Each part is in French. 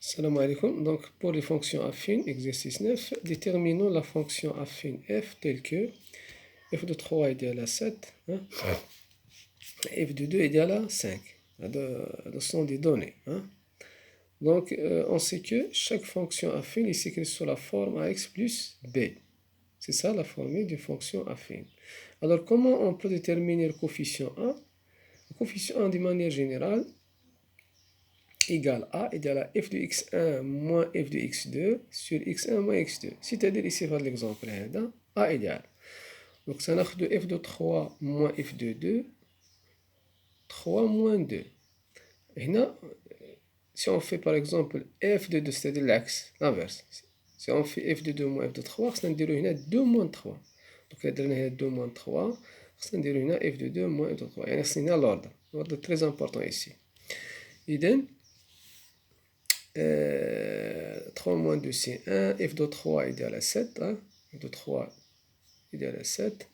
Salam alaikum. Donc, pour les fonctions affines, exercice 9, déterminons la fonction affine f telle que f de 3 égale à 7, f de 2 égale à 5. Ce sont des données. Donc, on sait que chaque fonction affine est écrite sous la forme ax plus b. C'est ça la formule d'une fonction affine. Alors, comment on peut déterminer le coefficient A? Le coefficient A, de manière générale, égale à f de x1 moins f de x2 sur x1 moins x2. C'est-à-dire ici, par l'exemple, A égale. Donc, ça n'a que de f de 3 moins f de 2, 3 moins 2. Et là, si on fait par exemple f de 2, c'est-à-dire l'axe, l'inverse. Si on fait f de 2 moins f de 3, ça veut dire 2 moins 3. Donc, là, on a 2 moins 3, ça veut dire f de 2 moins f de 3. Et c'est l'ordre. L'ordre est très important ici. Et donc, 3 moins 2 c'est 1, f de 3 égale à 7, f de 3 égale à 7,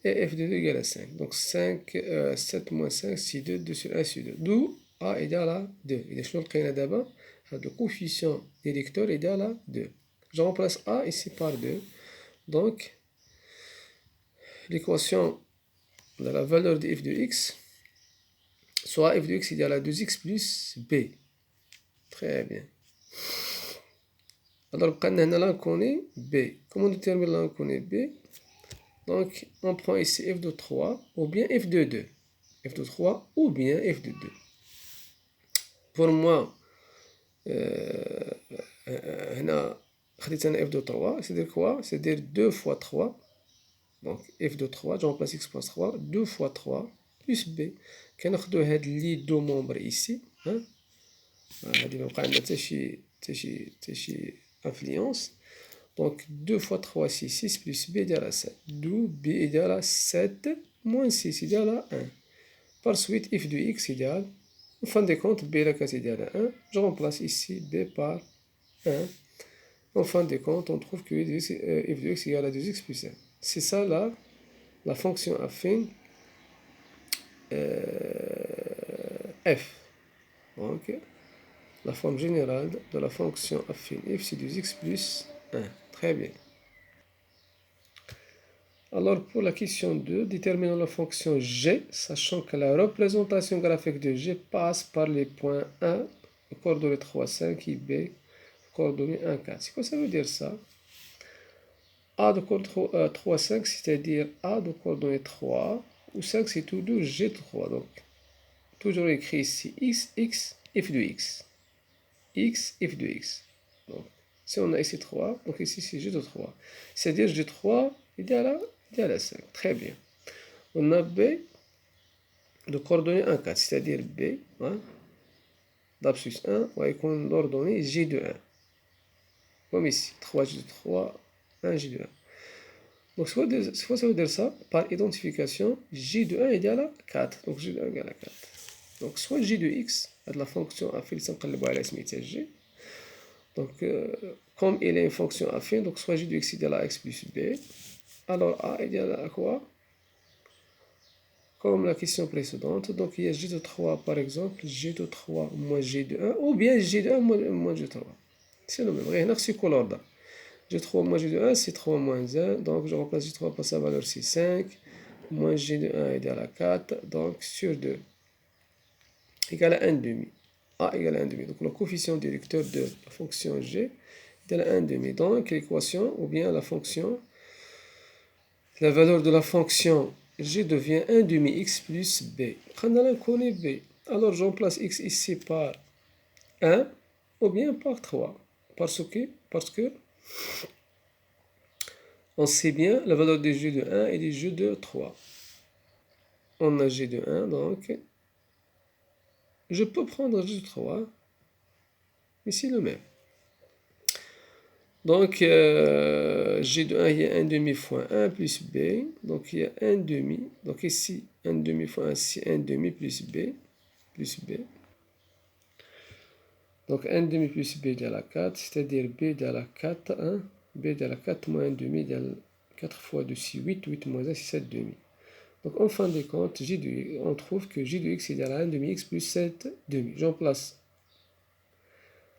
et f de 2 égale à 5. Donc 7 moins 5 c'est 2, 2 sur 1 c'est 2. D'où a égale à 2. Et je vais d'abord le coefficient d'électeur égale à 2. Je remplace a ici par 2. Donc l'équation de la valeur de f de x, soit f de x égale à 2x plus b. Très bien. Alors, là, on connaît B. Comment déterminer là, on connaît B? Donc, on prend ici f de 3 ou bien f de 2. f de 3 ou bien f de 2. Pour moi, on a f de 3. C'est-à-dire quoi? C'est-à-dire 2 fois 3. Donc, f de 3, je remplace x plus 3. 2 fois 3 plus b. Quand on a les deux membres ici, on a influence. Donc 2 fois 3 c'est 6 plus b égale à 7. D'où b égale à 7 moins 6 égale à 1. Par suite, f de x égale, en fin de compte, b égale à 1. Je remplace ici b par 1. En fin de compte, on trouve que f de x égale à 2x plus 1. C'est ça là, la fonction affine f. Donc, la forme générale de la fonction affine f, c'est 2x plus 1. Très bien. Alors, pour la question 2, déterminons la fonction g, sachant que la représentation graphique de g passe par les points 1, coordonnées 3, 5, et b, coordonnées 1, 4. C'est quoi ça veut dire ça? A de coordonnées 3, 5, c'est-à-dire A de coordonnées 3, ou 5, c'est toujours g3. Donc, toujours écrit ici x, x, f de x. X, f de x. Donc, si on a ici 3, donc ici c'est g de 3. C'est-à-dire g3 égale à 5. Très bien. On a b de coordonnées 1, 4, c'est-à-dire b, d'absus 1, va être l'ordonnée g de 1. Comme ici, 3g de 3, 1g de 1. Donc, soit ça veut dire ça, par identification, g de 1 égale à 4. Donc, g de 1 égale à 4. Donc, soit g de x, de la fonction affine, g. Donc, comme il est une fonction affine, donc soit g de x égale à x plus b. Alors, a égale à quoi? Comme la question précédente, donc il y a g de 3 par exemple, g de 3 moins g de 1, ou bien g de 1 moins g de 3. C'est le même, rien c'est quoi l'ordre? G de 3 moins g de 1, c'est 3 moins 1, donc je remplace g de 3 par sa valeur, c'est 5, moins g de 1 égale à 4, donc sur 2, égale à 1 demi. A égale à 1 demi. Donc le coefficient directeur de la fonction g égale à 1 demi. Donc l'équation, ou bien la fonction, la valeur de la fonction g devient 1 demi x plus b. On connaît b. Alors je remplace x ici par 1 ou bien par 3. Parce que on sait bien la valeur des g de 1 et des g de 3. On a g de 1, donc je peux prendre g de 3, mais c'est le même. Donc, g de 1, il y a 1 demi fois 1 plus b. Donc, il y a 1 demi. Donc, ici, 1 demi fois 1, c'est 1 demi plus b. Plus b. Donc, 1 demi plus b égale à 4. C'est-à-dire b égale à 4. B égale à 4 moins 1 demi égale 4 fois 2, c'est 8. 8 moins 1, c'est 7 demi. Donc, en fin de compte, on trouve que g de x égale à 1 demi x plus 7 demi. J'en place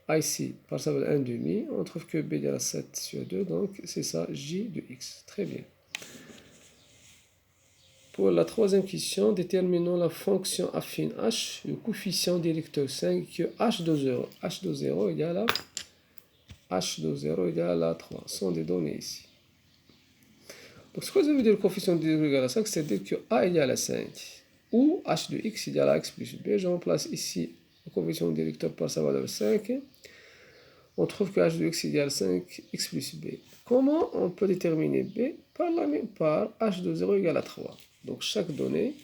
A ici, par ça, 1 demi. On trouve que B égale à 7 sur 2, donc c'est ça, J de X. Très bien. Pour la troisième question, déterminons la fonction affine H, le coefficient directeur 5, que H de 0. H de 0 égale à H de 0 égale à 3. Ce sont des données ici. Donc, ce que ça veut dire le coefficient directeur égale à 5, c'est-à-dire que A égale à 5. Ou H de X égale à X plus B. Je remplace ici le coefficient directeur par sa valeur 5. On trouve que H de X égale 5, X plus B. Comment on peut déterminer B? Par la même part, H de 0 égale à 3. Donc, chaque donnée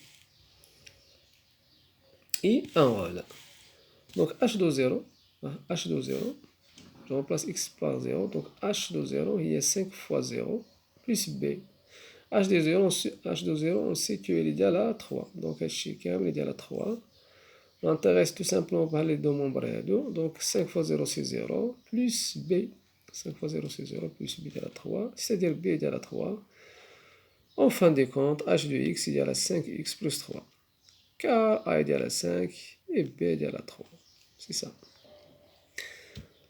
et un rôle. Donc, H de 0, je remplace X par 0. Donc, H de 0, il y a 5 fois 0 plus B. H de 0, on sait qu'il est égal à 3. Donc, H est égal à 3. On intéresse tout simplement par les deux membres à 2. Donc, 5 fois 0, c'est 0. Plus B. 5 fois 0, c'est 0. Plus B égale à 3. C'est-à-dire B égale à 3. En fin de compte, H de X égale à 5X plus 3. Car A égale à 5 et B égale à 3. C'est ça.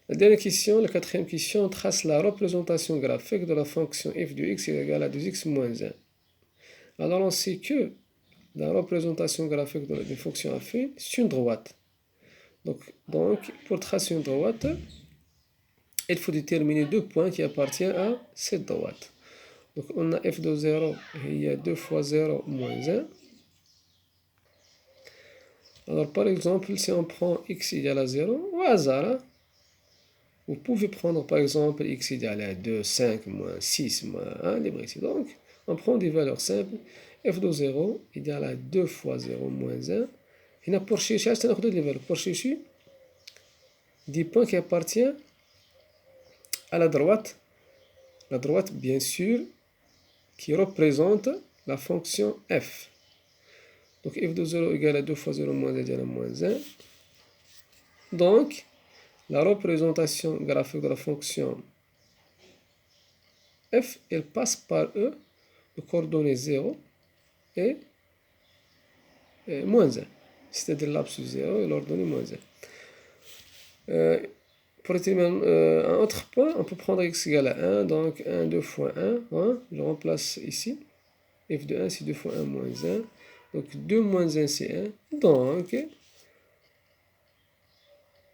La dernière question, la quatrième question, trace la représentation graphique de la fonction f de x égale à 2x moins 1. Alors, on sait que la représentation graphique de la fonction affine, c'est une droite. Donc, pour tracer une droite, il faut déterminer deux points qui appartiennent à cette droite. Donc, on a f de 0, il y a 2 fois 0 moins 1. Alors, par exemple, si on prend x égale à 0, au hasard, vous pouvez prendre par exemple x égale à 2, 5, moins 6, moins 1, libre ici. Donc, on prend des valeurs simples. f de 0 égale à 2 fois 0 moins 1. Et pour chercher, pour chercher des points qui appartiennent à la droite. La droite, bien sûr, qui représente la fonction f. Donc, f de 0 égale à 2 fois 0 moins 1 égale à moins 1. Donc, la représentation graphique de la fonction f, elle passe par E, le coordonnée 0 et moins 1. C'est-à-dire l'abscisse 0 et l'ordonnée moins 1. Pour déterminer un autre point, on peut prendre x égale à 1, donc 1, 2 fois 1, hein, je remplace ici. F de 1, c'est 2 fois 1 moins 1. Donc 2 moins 1, c'est 1. Donc,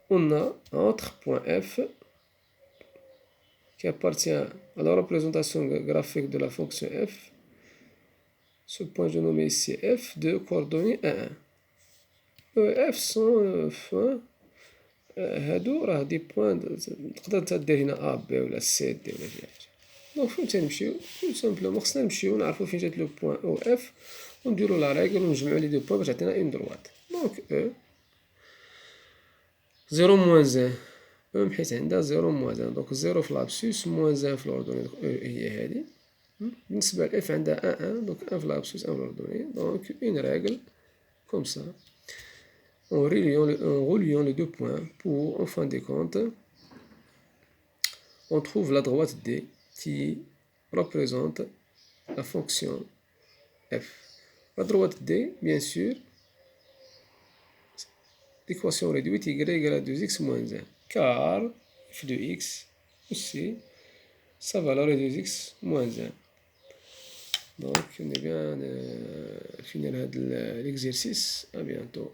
on a un autre point f qui appartient à la représentation graphique de la fonction f. Ce point, je nomme ici f de coordonnées 1. f sont هادو راه دي بوان تقدر تدير هنا ا بي ولا سي دي ولا شي حاجه. دونك فين تنمشيو tout سامبلومون خصنا نمشيو نعرفو فين جات لو بوان او اف ونديرو لا ريغل ونجمعو لي دو بوان باش تعطينا اون دروات. دونك او 0 موان 1 او حيت عندها 0 موان 1 دونك 0 في لابسوس موان 1 في لوردوني دونك او هي هادي. بالنسبه لاف عندها 1 1 دونك 1 في لابسوس 1 في لوردوني دونك اون ريغل كوم سا. En reliant les deux points pour, en fin de compte, on trouve la droite D qui représente la fonction f. La droite D, bien sûr, l'équation réduite y égale à 2x moins 1, car f de x aussi, sa valeur est 2x moins 1. Donc, on est bien fini l'exercice. À bientôt.